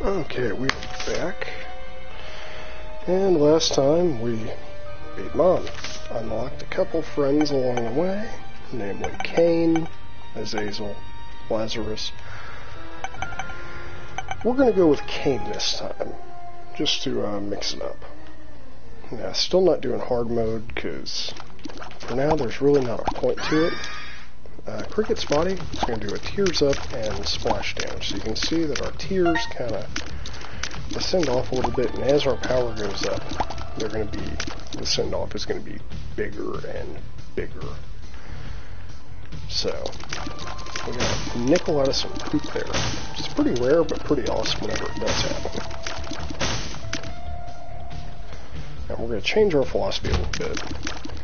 Okay, we're back. And last time we beat Mom. Unlocked a couple friends along the way, namely Cain, Azazel, Lazarus. We're going to go with Cain this time, just to mix it up. Now, still not doing hard mode, because for now there's really not a point to it. Cricket's body is going to do a tears up and splash damage, so you can see that our tears kind of descend off a little bit, and as our power goes up, they're going to be, the send off is going to be bigger and bigger. So, we got a nickel out of some poop there. It's pretty rare, but pretty awesome whenever it does happen. Now, we're going to change our philosophy a little bit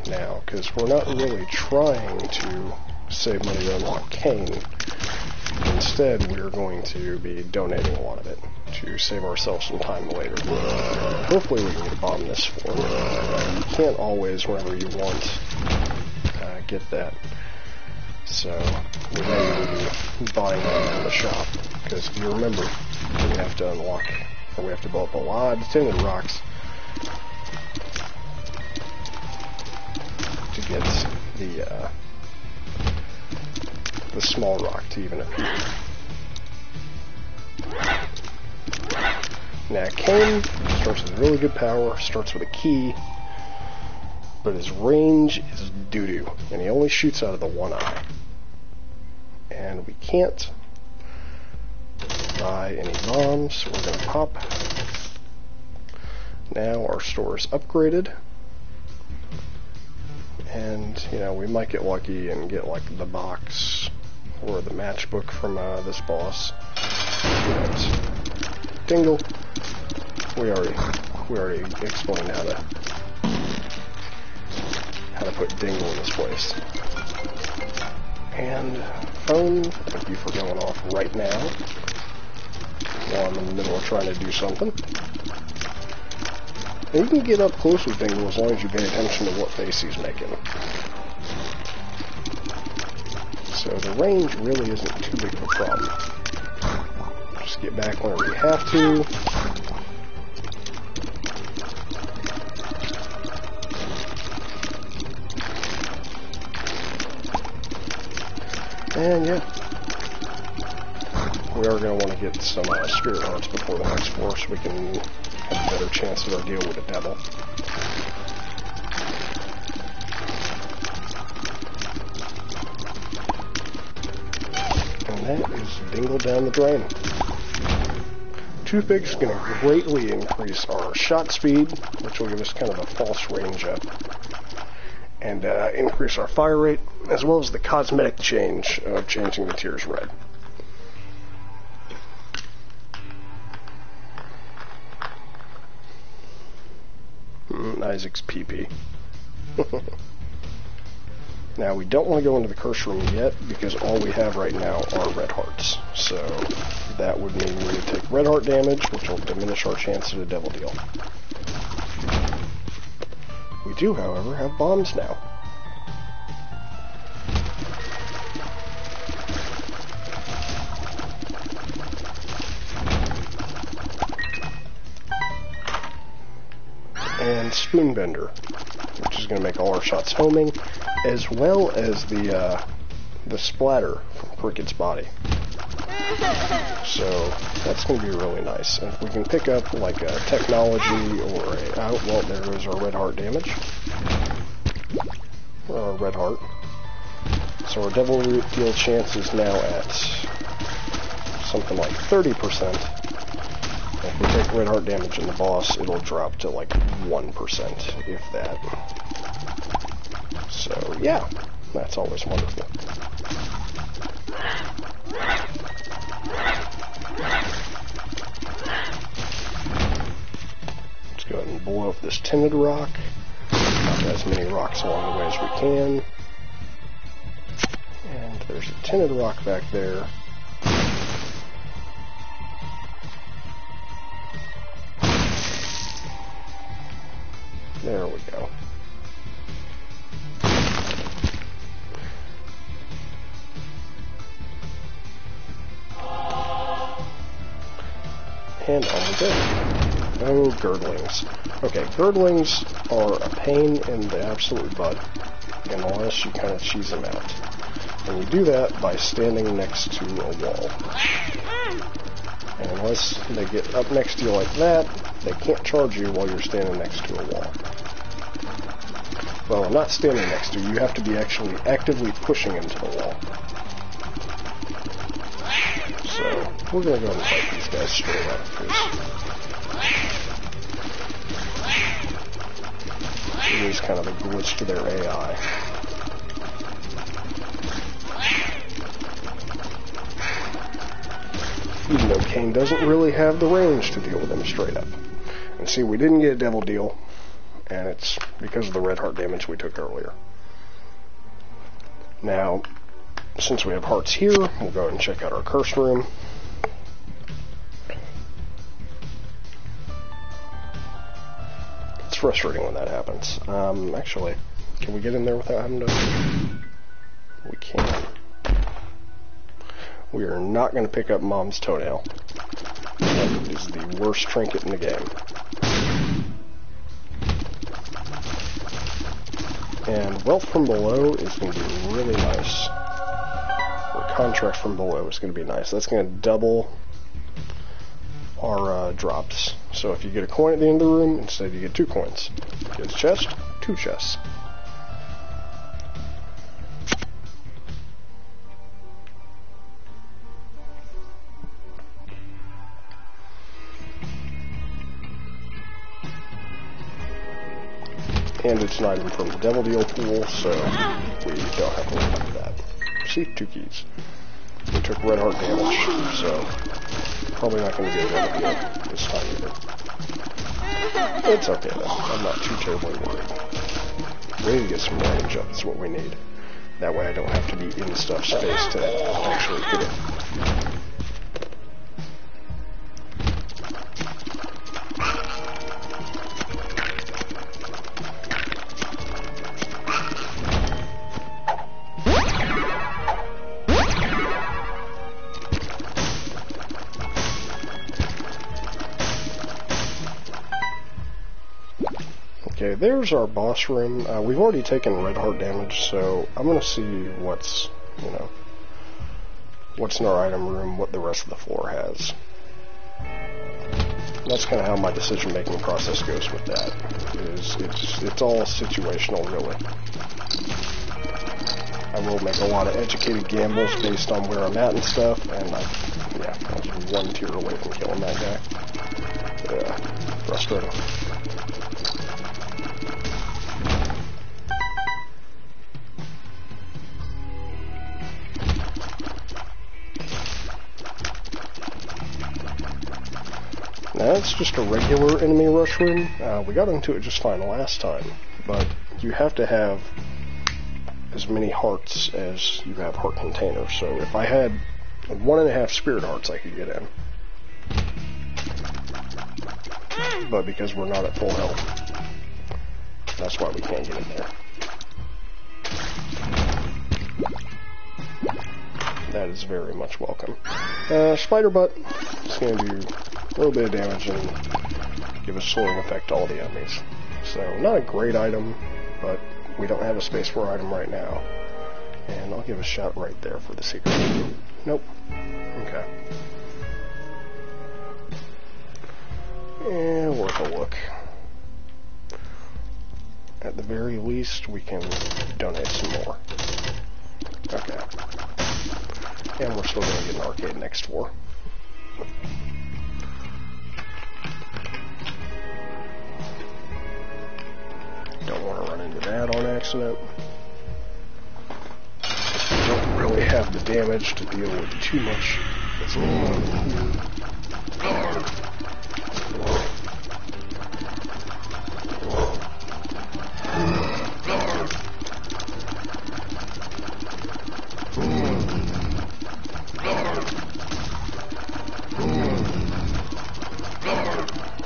now, because we're not really trying to save money to unlock Cain. Instead, we're going to be donating a lot of it to save ourselves some time later. Hopefully we can get a bomb this form. You can't always, whenever you want, get that. So, we're going to be buying them in the shop. Because if you remember, we have to unlock, or we have to blow up a lot of tinted rocks to get the small rock to even appear. Now, Cain starts with really good power, starts with a key, but his range is doo-doo, and he only shoots out of the one eye. And we can't buy any bombs, so we're going to pop. Now our store is upgraded. And, you know, we might get lucky and get, like, the box or the matchbook from this boss. But Dingle, we already explained how to put Dingle in this place. And phone, thank you for going off right now while I'm in the middle of trying to do something. And you can get up close with Dingle as long as you pay attention to what face he's making. So the range really isn't too big of a problem. Just get back whenever you have to. And yeah, we are going to want to get some spirit hearts before the next floor so we can have a better chance at our deal with the devil. And that is Dingle down the drain. Toothpick's going to greatly increase our shot speed, which will give us kind of a false range up, and increase our fire rate, as well as the cosmetic change of changing the tears red. Isaac's PP. Now, we don't want to go into the curse room yet, because all we have right now are red hearts. So, that would mean we would take red heart damage, which will diminish our chance at a devil deal. We do, however, have bombs now. And Spoonbender, which is going to make all our shots homing, as well as the splatter from Cricket's body. So that's going to be really nice. And if we can pick up like a technology or a well, there goes our red heart damage. Or red heart. So our devil deal chance is now at something like 30%. If we take red heart damage in the boss, it'll drop to like 1%, if that. So, yeah, that's always wonderful. Let's go ahead and blow up this tinted rock. Knock as many rocks along the way as we can. And there's a tinted rock back there. There we go. and on we go. Oh, girdlings. Okay, girdlings are a pain in the absolute butt unless you kind of cheese them out. And you do that by standing next to a wall. And unless they get up next to you like that, they can't charge you while you're standing next to a wall. Well, not standing next to you have to be actually actively pushing into the wall. So, we're going to go ahead and fight these guys straight up, because it is kind of a glitch to their AI. Even though Kain doesn't really have the range to deal with them straight up. And see, we didn't get a devil deal, and it's because of the red heart damage we took earlier. Now, since we have hearts here, we'll go ahead and check out our curse room. It's frustrating when that happens. Actually, can we get in there without having to... We can. We are not going to pick up Mom's toenail. That is the worst trinket in the game. And wealth from below is going to be really nice. Or contract from below is going to be nice. That's going to double our drops. So if you get a coin at the end of the room, instead you get 2 coins. Get a chest, 2 chests. And it's an item from the Devil Deal pool, so we don't have to worry about that. See? 2 keys. We took red heart damage, so probably not going to get a Devil Deal this time either. It's okay though. I'm not too terribly worried. We need to get some range up, is what we need. That way I don't have to be in stuff space to actually hit it. Okay, there's our boss room. We've already taken red heart damage, so I'm going to see what's in our item room, what the rest of the floor has. And that's kind of how my decision-making process goes with that. It's all situational, really. I will make a lot of educated gambles based on where I'm at and stuff, and I was 1 tier away from killing that guy. Yeah, frustrating. Now, it's just a regular enemy rush room. We got into it just fine last time, but you have to have as many hearts as you have heart containers. So if I had 1.5 spirit hearts, I could get in. But because we're not at full health, that's why we can't get in there. That is very much welcome. Spider Butt is going to do a little bit of damage and give a slowing effect to all the enemies. So, not a great item, but we don't have a space for our item right now. And I'll give a shot right there for the secret. Nope. Okay. And worth a look. At the very least, we can donate some more. Okay. And we're still going to get an arcade next floor. Don't want to run into that on accident. Don't really have the damage to deal with too much that's going on here.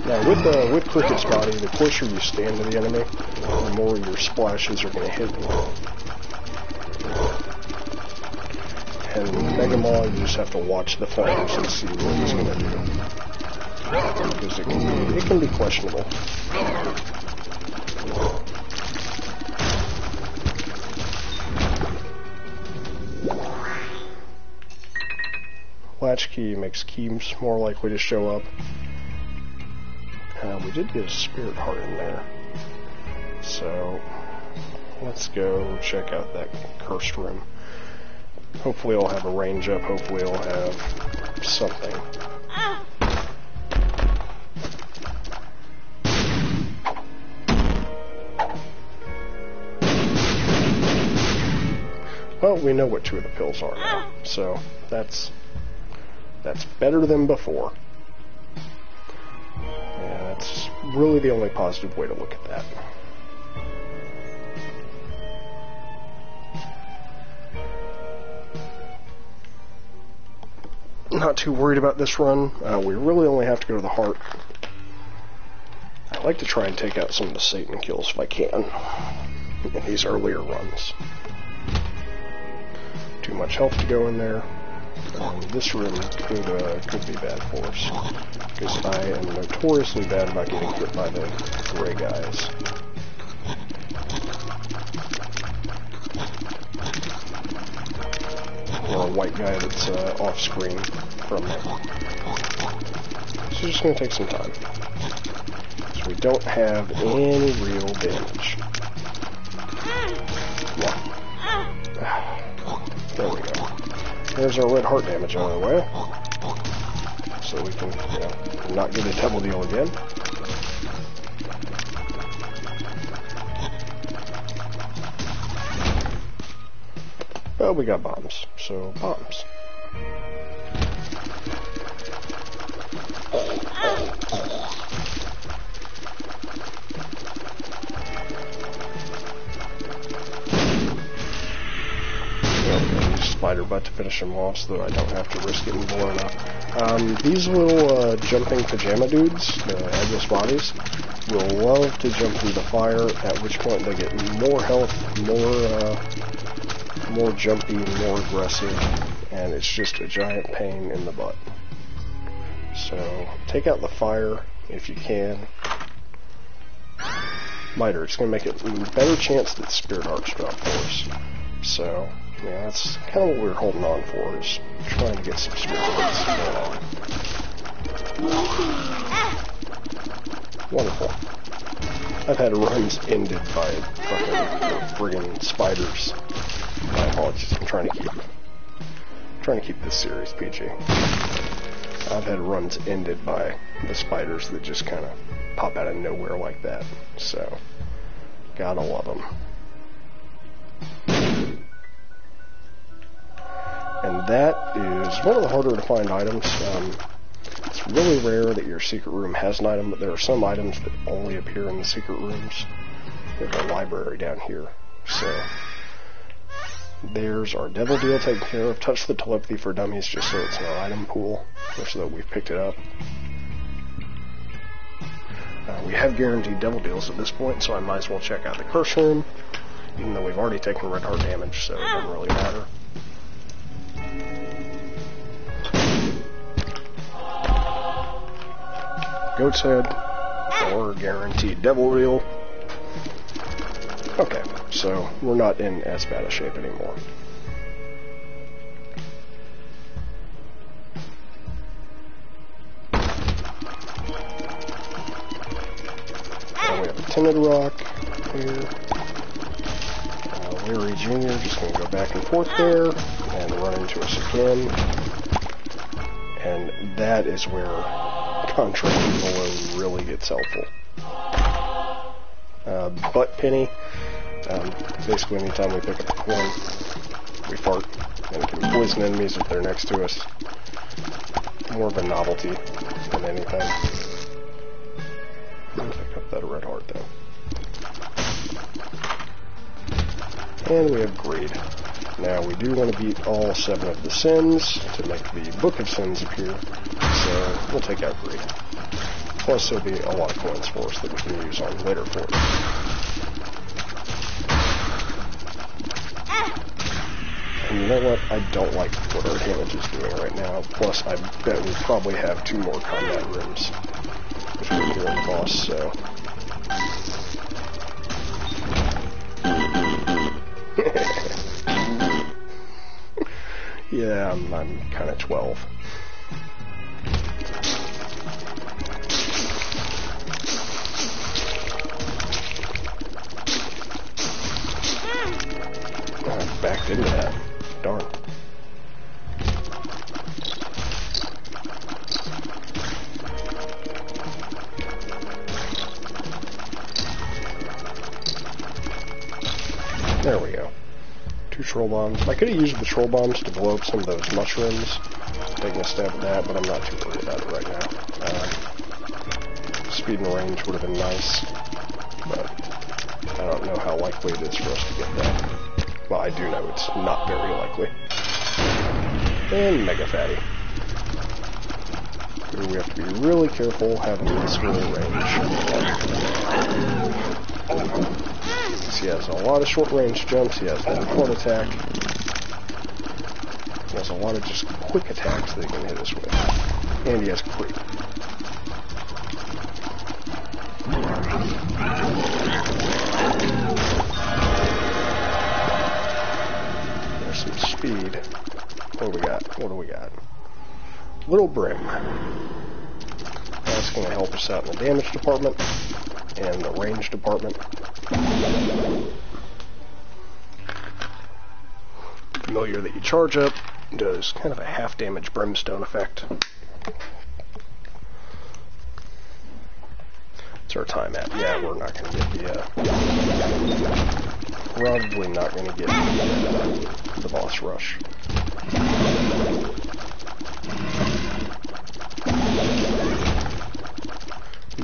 Now, with Cricket's body, the closer you stand to the enemy, the more your splashes are going to hit you. And with Mega Maw, you just have to watch the flames and see what he's going to do. because it can be questionable. Latchkey makes keys more likely to show up. We did get a spirit heart in there. So, let's go check out that cursed room. Hopefully I'll have a range up, hopefully I'll have something. Well, we know what 2 of the pills are now, so that's better than before. Yeah, that's really the only positive way to look at that. Not too worried about this run. We really only have to go to the heart. I like to try and take out some of the Satan kills if I can in these earlier runs. Too much health to go in there. This room could be bad for us, because I am notoriously bad about getting hit by the gray guys. Or a white guy that's off screen from me. So just going to take some time. So we don't have any real damage. Yeah. There we go. There's our red heart damage out of the way. So we can, not get a double deal again. Well, we got bombs. So, bombs. Spider butt to finish him off so that I don't have to risk getting blown up. These little jumping pajama dudes, the headless bodies, will love to jump through the fire, at which point they get more health, more jumpy, more aggressive, and it's just a giant pain in the butt. So, take out the fire if you can. Miter, it's going to make it a better chance that Spirit Hearts drop for us. So, yeah, that's kind of what we're holding on for, is trying to get some Spirit Hearts going on. Wonderful. I've had runs ended by fucking friggin' spiders. My apologies, I'm trying to keep this series PG. I've had runs ended by the spiders that just kind of pop out of nowhere like that. So, gotta love them. And that is one of the harder to find items. It's really rare that your secret room has an item, but there are some items that only appear in the secret rooms. We have a library down here. So, there's our devil deal taken care of. Touch the telepathy for dummies just so it's in our item pool, or so that we've picked it up. We have guaranteed devil deals at this point, so I might as well check out the curse room, even though we've already taken red heart damage, so it doesn't really matter. Goat's head, or guaranteed devil deal. Okay, so we're not in as bad a shape anymore. Now we have a tinted rock here. Larry Jr. just going to go back and forth there and run into us again. And that is where contracting below really gets helpful. Butt penny. Basically, anytime we pick up a coin, we fart, and it can poison enemies if they're next to us. More of a novelty than anything. I'll pick up that red heart, though. And we have greed. Now, we do want to beat all 7 of the sins to make the Book of Sins appear, so we'll take out greed. Plus, there'll be a lot of coins for us that we can use on later for it. And And you know what? I don't like what our damage is doing right now. Plus, I bet we probably have 2 more combat rooms between here and the boss, so... Yeah, I'm kind of 12. I backed into that. Darn. There we go. 2 troll bombs. I could have used the troll bombs to blow up some of those mushrooms. Taking a stab at that, but I'm not too worried about it right now. Speed and range would have been nice, but I don't know how likely it is for us to get that. Well, I do know it's not very likely. And Mega Fatty. Here we have to be really careful having this really range. He has a lot of short-range jumps, he has that front attack, he has a lot of just quick attacks that he can hit us with, and he has creep. There's some speed. What do we got? What do we got? Little Brim. That's going to help us out in the damage department and the range department. Familiar that you charge up does kind of a half damage brimstone effect. What's our time at? Yeah, we're not going to get the probably not going to get the boss rush.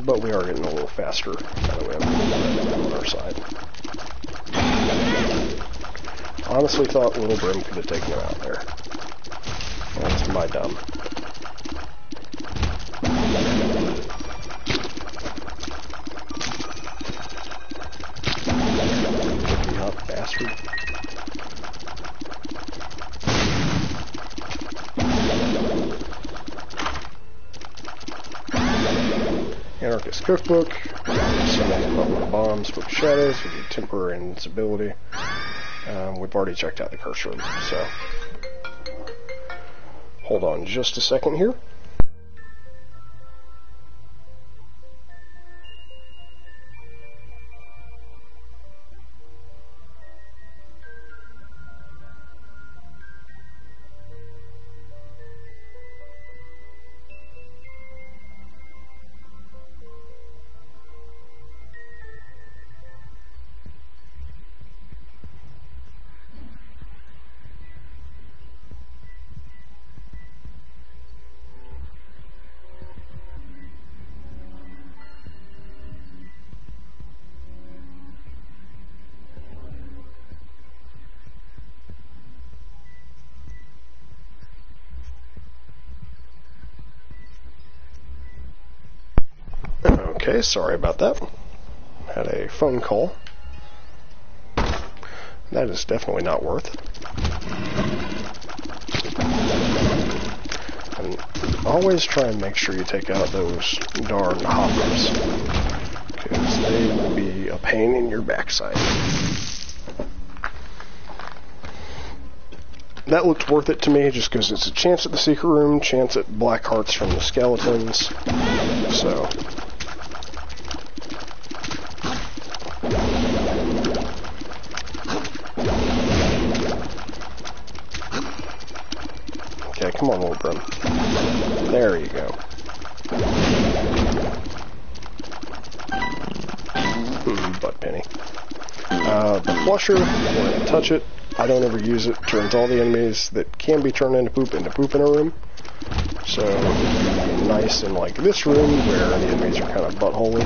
But we are getting a little faster now that we have on our side. Honestly thought Little Brim could have taken him out there. That's my dumb. Hippie hop bastard. Anarchist Cookbook, summon the bombs with shadows, with your temporary invincibility. We've already checked out the curse room, so hold on just a second here. Okay, sorry about that. Had a phone call. That is definitely not worth. And always try and make sure you take out those darn hoppers, because they will be a pain in your backside. That looked worth it to me just because it's a chance at the secret room, chance at black hearts from the skeletons. So okay, come on, Little Brim. There you go. Butt penny. The flusher, we're going to touch it. I don't ever use it. Turns all the enemies that can be turned into poop in a room. So, nice in like this room where the enemies are kind of buttholey.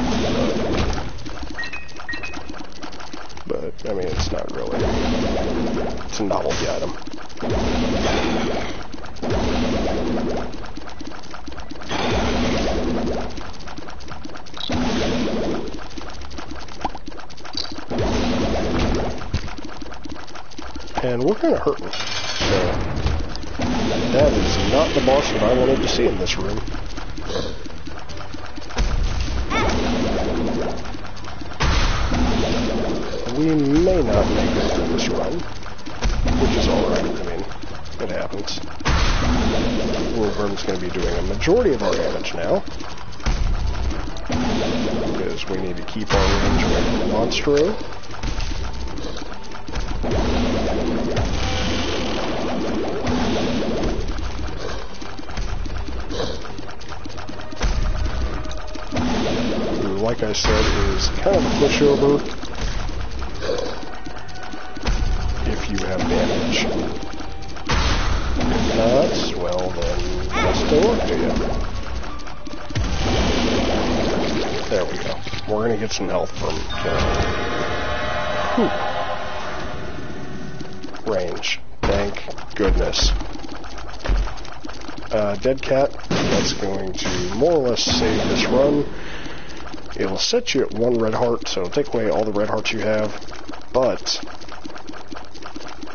But, I mean, it's not really. It's a novelty item. And we're kind of hurting. So, that is not the boss that I wanted to see in this room. We may not make it through this run, which is alright. I mean, it happens. Wilburn's going to be doing a majority of our damage now, because we need to keep our range away from Monstro. Who, like I said, is kind of a pushover if you have damage. If not, well then, best of luck to you. There we go. We're gonna get some health from range. Thank goodness. Dead Cat, that's going to more or less save this run. It'll set you at 1 red heart, so it'll take away all the red hearts you have, but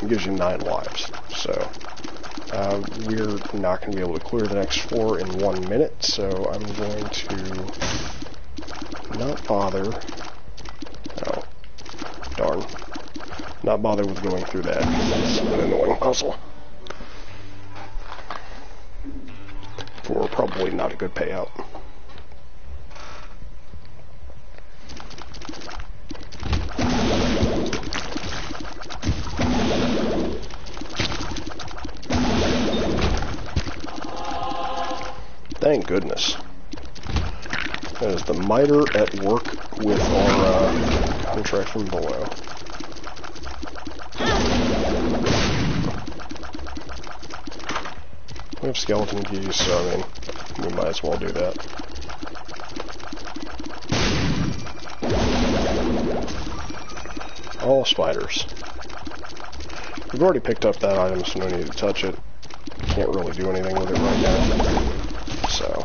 it gives you 9 lives. So we're not going to be able to clear the next 4 in 1 minute, so I'm going to not bother. Oh, darn. Not bother with going through that, because that's an annoying puzzle. For probably not a good payout. Thank goodness. That is the miter at work with our contract from below. We have skeleton keys, so I mean, we might as well do that. All spiders. We've already picked up that item, so no need to touch it. Can't really do anything with it right now. So.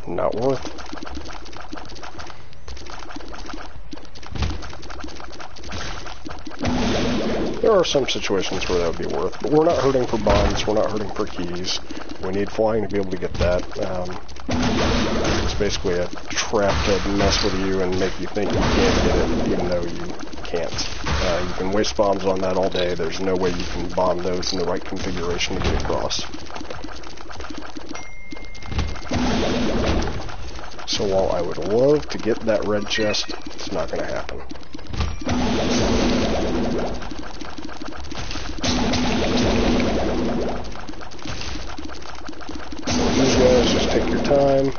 Not worth. There are some situations where that would be worth, but we're not hurting for bonds, we're not hurting for keys. We need flying to be able to get that. It's basically a trap to mess with you and make you think you can't get it, even though you can't. You can waste bombs on that all day. There's no way you can bomb those in the right configuration to get across. So while I would love to get that red chest, it's not going to happen. So these guys, just take your time.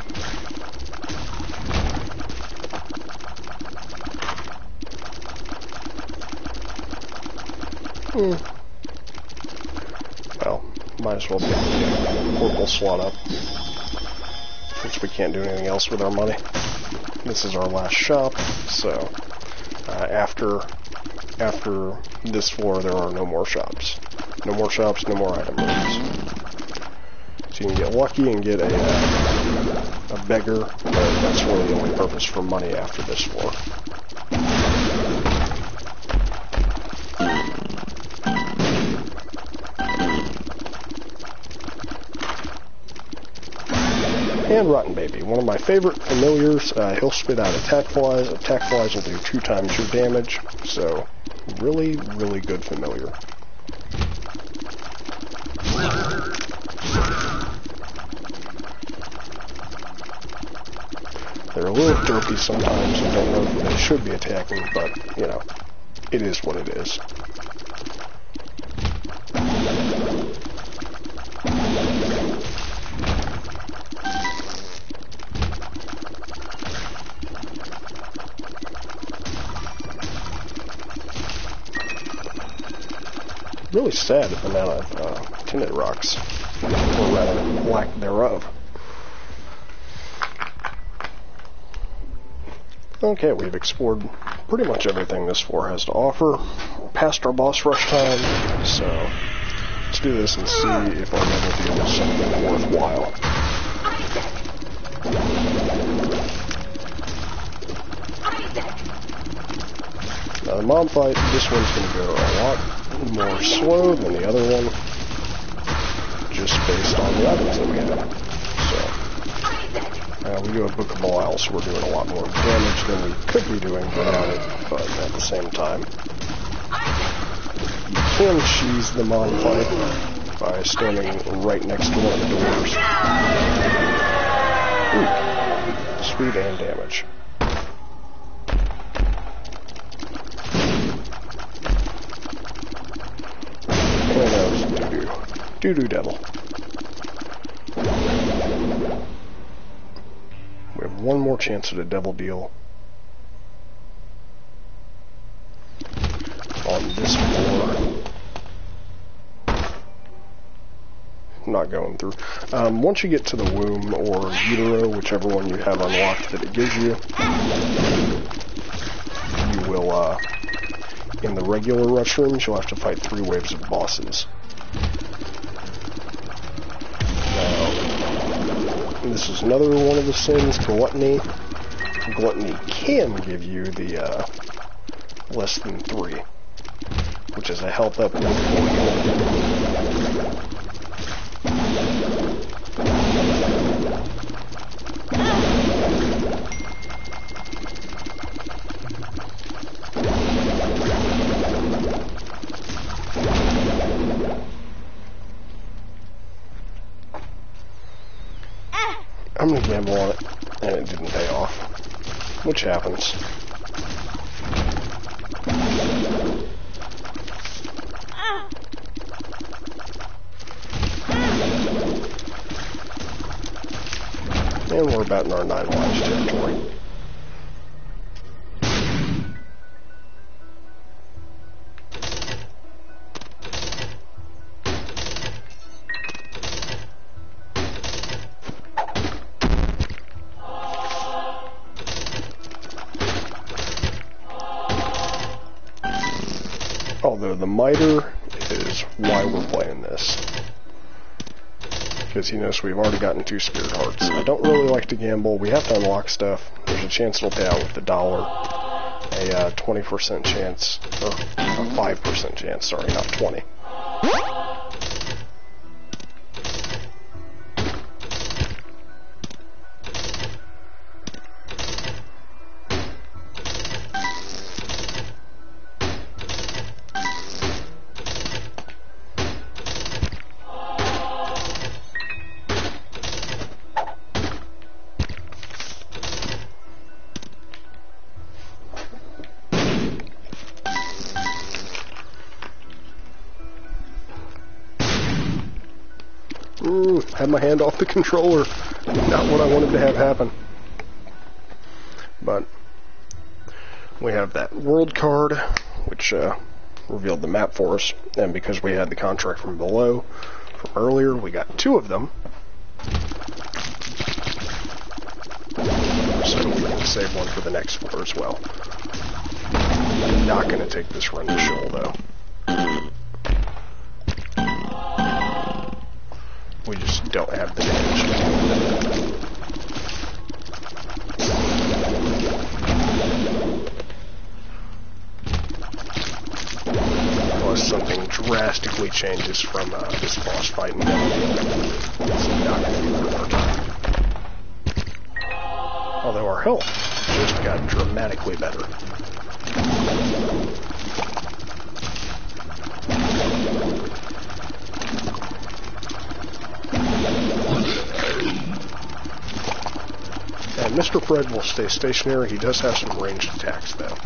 Well, might as well pick the portable slot up, since we can't do anything else with our money. This is our last shop, so after this floor there are no more shops. No more shops, no more item rooms. So you can get lucky and get a beggar, but that's really the only purpose for money after this floor. And Rotten Baby, one of my favorite familiars. He'll spit out attack flies. Attack flies will do 2 times your damage, so really, really good familiar. They're a little derpy sometimes. I don't know if they should be attacking, but, you know, it is what it is. Really sad amount of tinted rocks, or rather, lack thereof. Okay, we've explored pretty much everything this floor has to offer. We're past our boss rush time, so let's do this and see if our level deal is something worthwhile. Now the mob fight, this one's going to go a lot more slow than the other one, just based on the items that we have. So, we do have Book of Belial, so we're doing a lot more damage than we could be doing without it, but at the same time, you can cheese the mob fight by standing right next to one of the doors. Ooh, speed and damage. And that was Doo-Doo Devil. We have one more chance at a devil deal on this floor. Not going through. Once you get to the womb or utero, whichever one you have unlocked that it gives you, you will, in the regular rush rooms, you'll have to fight 3 waves of bosses. This is another one of the sins, Gluttony. Gluttony can give you the less than 3, which is a health up with 4 health. I'm going to gamble on it, and it didn't pay off, which happens. And we're about in our 9 lives territory. Although the miter is why we're playing this. Because you notice we've already gotten 2 spirit hearts. I don't really like to gamble. We have to unlock stuff. There's a chance it'll pay out with $1. A 20% chance, or a 5% chance, sorry, not 20. Had my hand off the controller. Not what I wanted to have happen. But we have that world card, which revealed the map for us. And because we had the contract from below, from earlier, we got 2 of them. So we can save one for the next floor as well. I'm not going to take this run to Sheol, though. We just don't have the damage. Unless something drastically changes from this boss fight, it's not going to be worth our time. Although our health just got dramatically better. And Mr. Fred will stay stationary. He does have some ranged attacks, though,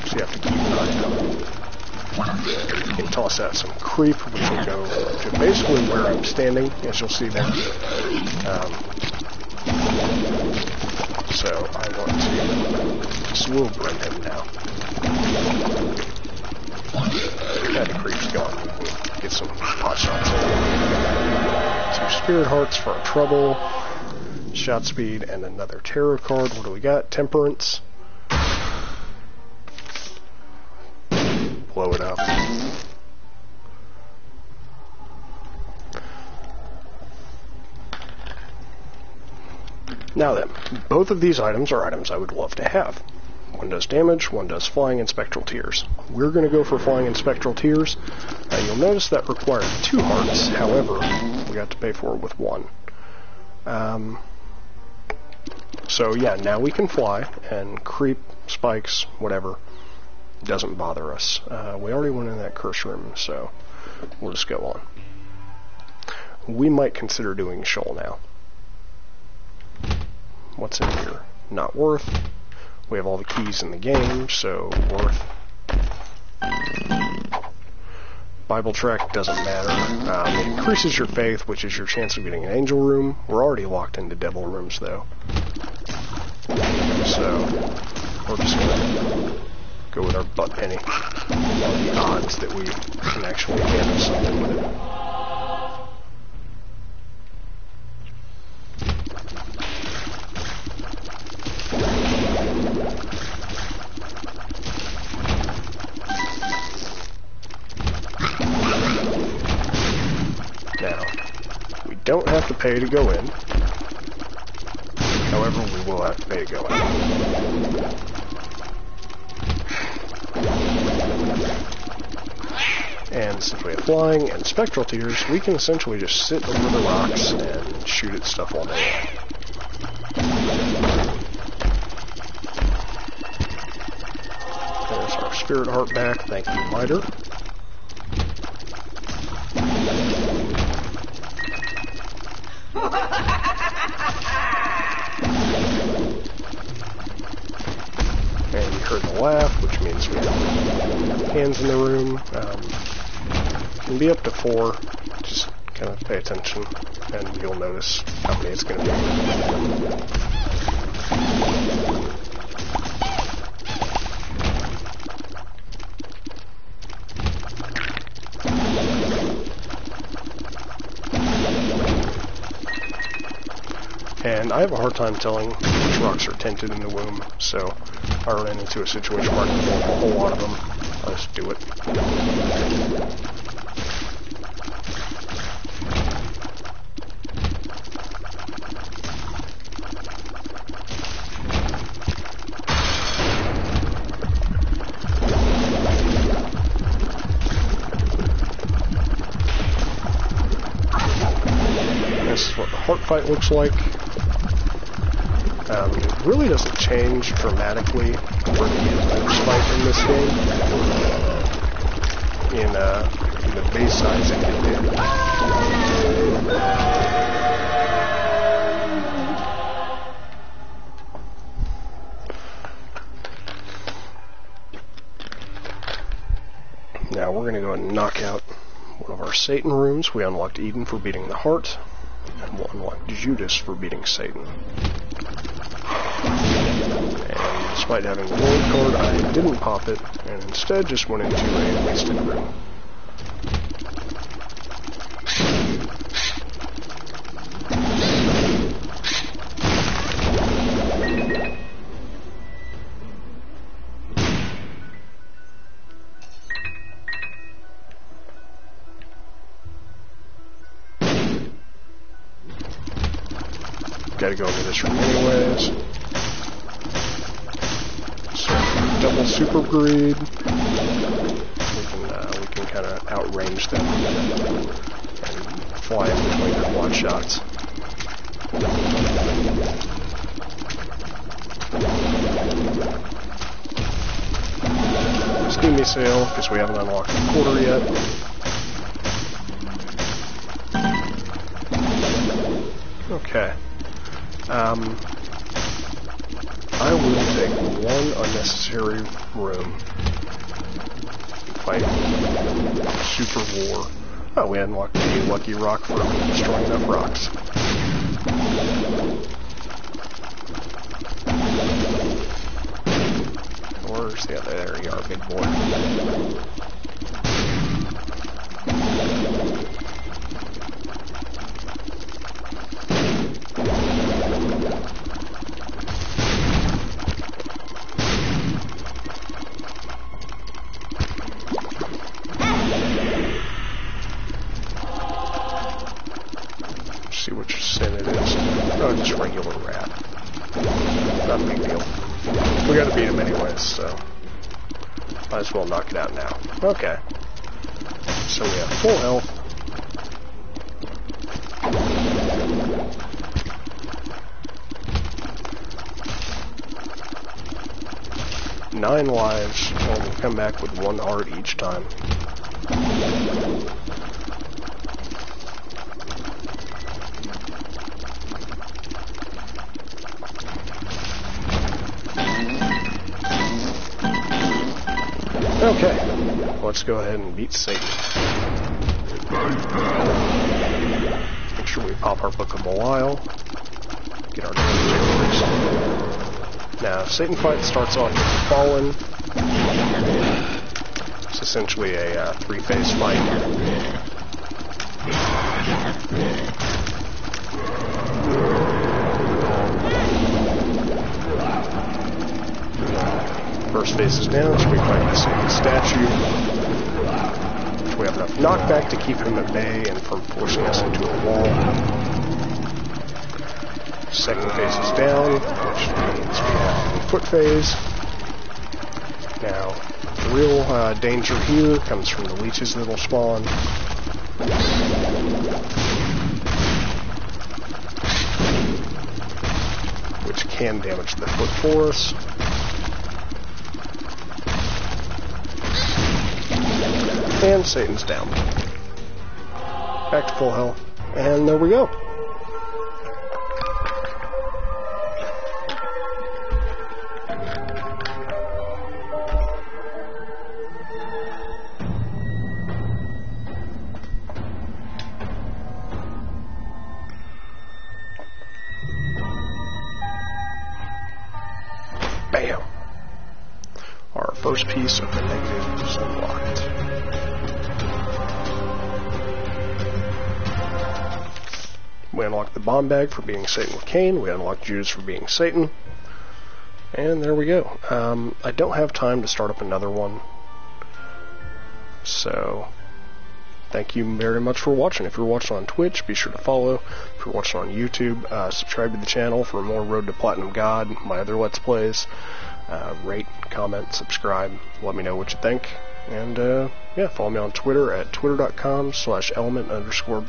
so you have to keep an eye out. You can toss out some creep, which will go to basically where I'm standing, as you'll see there. So I want to swoop bring him now. Now the creep's gone. We can get some pot shots in. 2 spirit hearts for our trouble. Shot speed and another tarot card. What do we got? Temperance. blow it up. Now then, both of these items are items I would love to have. One does damage, one does flying and spectral tears. We're going to go for flying and spectral tears. You'll notice that required 2 hearts, however, we got to pay for it with 1. So yeah, now we can fly, and creep, spikes, whatever, doesn't bother us. We already went in that curse room, so we'll just go on. We might consider doing Shoal now. What's in here? Not worth. We have all the keys in the game, so worth. Bible Trek doesn't matter. It increases your faith, which is your chance of getting an angel room. We're already locked into devil rooms, though. So, we're just going to go with our butt penny on the odds that we can actually handle something with it. Now, we don't have to pay to go in. However, we will have to pay to go out. And since we have flying and spectral tears, we can essentially just sit over the rocks and shoot at stuff all day long. There's our spirit heart back. Thank you, Miter. And you heard the laugh, which means we have hands in the room. Can be up to 4. Just kind of pay attention, and you'll notice how many it's going to be. And I have a hard time telling which rocks are tinted in the womb, so if I run into a situation where I can pull a whole lot of them, I'll just do it. This is what the heart fight looks like. It really doesn't change dramatically for the boss fight in this game. In the base size it did. Now we're going to go and knock out one of our Satan rooms. We unlocked Eden for beating the heart, and we'll unlock Judas for beating Satan. And despite having the gold card, I didn't pop it, and instead just went into a wasted room. Gotta go into this room anyways. So, double super greed. We can kind of outrange them and fly in between their one shots. Steamy sail, because we haven't unlocked the quarter yet. Okay. I will take one unnecessary room. Fight Super War. Oh, we unlocked the Lucky Rock for destroying enough rocks. Where's the other? There you are, big boy. so might as well knock it out now. Okay. So we have full health. Nine lives, and we'll come back with 1 heart each time. Okay, let's go ahead and beat Satan. Make sure we pop our Book of Belial. Get our damage increase. Now, Satan fight starts off with the Fallen. It's essentially a 3-phase fight. First phase is down, so we fight the Satan statue. We have enough knockback to keep him at bay and from forcing us into a wall. Second phase is down, which means we have the foot phase. Now, the real danger here comes from the leeches that'll spawn. Which can damage the foot for us. And Satan's down. Back to full health. And there we go. Bam! Our first piece of the negative is unlocked. We unlocked the bomb bag for being Satan with Cain. We unlocked Judas for being Satan. And there we go. I don't have time to start up another one. So, thank you very much for watching. If you're watching on Twitch, be sure to follow. If you're watching on YouTube, subscribe to the channel for more Road to Platinum God, my other Let's Plays. Rate, comment, subscribe. Let me know what you think. And, yeah, follow me on Twitter at twitter.com/element_.